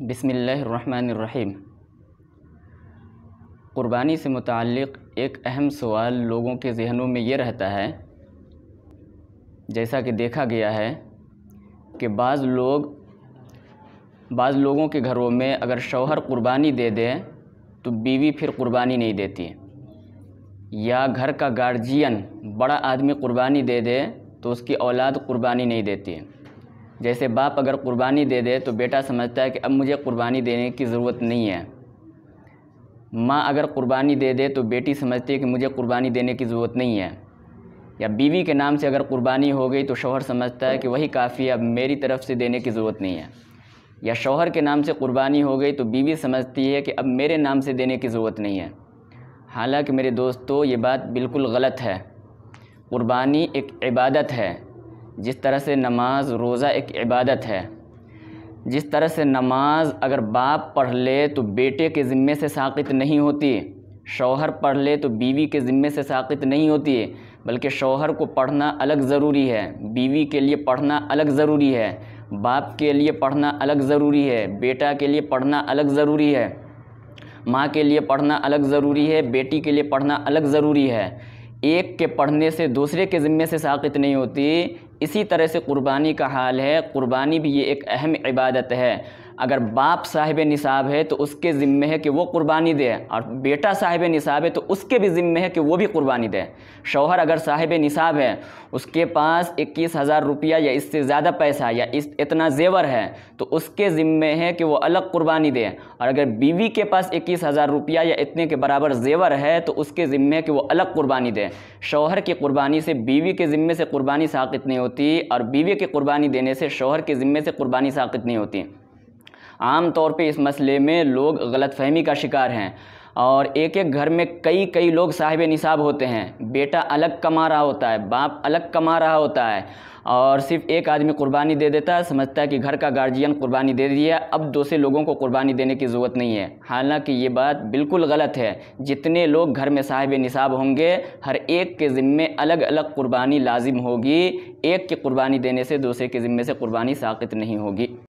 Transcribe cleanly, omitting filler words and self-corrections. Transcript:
بسم اللہ الرحمن الرحیم۔ قربانی سے متعلق ایک اہم سوال لوگوں کے ذہنوں میں یہ رہتا ہے، جیسا کہ دیکھا گیا ہے کہ بعض لوگوں کے گھروں میں اگر شوہر قربانی دے دے تو بیوی پھر قربانی نہیں دیتی، یا گھر کا گارجین بڑا آدمی قربانی دے دے تو اس کی اولاد قربانی نہیں دیتی۔ جیسے باپ اگر قربانی دے دے تو بیٹا سمجھتا ہے کہ اب مجھے قربانی دینے کی ضرورت نہیں ہے، ماں اگر قربانی دے دے تو بیٹی سمجھتی ہے کہ مجھے قربانی دینے کی ضرورت نہیں ہے، یا بیوی کے نام سے اگر قربانی ہو گئی تو شوہر سمجھتا ہے کہ وہی کافی ہے، اب میری طرف سے دینے کی ضرورت نہیں ہے، یا شوہر کے نام سے قربانی ہو گئی تو بیوی سمجھتی ہے کہ اب میرے نام سے دینے کی ضرورت نہیں ہے۔ حالانکہ میرے دوستو، یہ بات بالکل غلط ہے۔ قربانی ایک عبادت ہے، جس طرح سے نماز روزہ ایک عبادت ہے، جس طرح سے نماز اگر باپ پڑھ لے تو بیٹے کے ذمے سے ساقط نہیں ہوتی، شوہر پڑھ لے تو بیوی کے ذمے سے ساقط نہیں ہوتی، بلکہ شوہر کو پڑھنا الگ ضروری ہے، بیوی کے لیے پڑھنا الگ ضروری ہے، باپ کے لیے پڑھنا الگ ضروری ہے، بیٹا کے لیے پڑھنا الگ ضروری ہے، ماں کے لیے پڑھنا الگ ضروری ہے، بیٹی کے لیے پڑھنا الگ ضروری ہے۔ ایک کے پڑھنے سے دوسرے کے ذمے سے ساقط نہیں ہوتی۔ اسی طرح سے قربانی کا حال ہے، قربانی بھی یہ ایک اہم عبادت ہے۔ اگر باپ صاحب نصاب ہے تو اس کے ذمے ہے کہ وہ قربانی دے، اور بیٹا صاحب نصاب ہے تو اس کے بھی ذمے ہے کہ وہ بھی قربانی دے۔ شوہر اگر صاحب نصاب ہے، اس کے پاس 21,000 روپیہ یا اس سے زیادہ پیسہ یا اتنا زیور ہے تو اس کے ذمے ہے کہ وہ الگ قربانی دے، اور اگر بیوی کے پاس 21,000 روپیہ یا اتنے کے برابر زیور ہے تو اس کے ذمے ہے کہ وہ الگ قربانی دے۔ شوہر کی قربانی سے بیوی کے ذمے سے قربانی ساقط نہیں ہوتی، اور بیوی کی قربانی دینے سے شوہر کے ذمے سے قربانی ساقط نہیں ہوتی۔ عام طور پہ اس مسئلے میں لوگ غلط فہمی کا شکار ہیں، اور ایک گھر میں کئی لوگ صاحب نصاب ہوتے ہیں، بیٹا الگ کما رہا ہوتا ہے، باپ الگ کما رہا ہوتا ہے، اور صرف ایک آدمی قربانی دے دیتا ہے، سمجھتا ہے کہ گھر کا گارجین قربانی دے دیا، اب دوسرے لوگوں کو قربانی دینے کی ضرورت نہیں ہے۔ حالانکہ یہ بات بالکل غلط ہے۔ جتنے لوگ گھر میں صاحب نصاب ہوں گے، ہر ایک کے ذمے الگ الگ قربانی لازم ہوگی، ایک کی قربانی دینے سے دوسرے کے ذمے سے قربانی ساقط نہیں ہوگی۔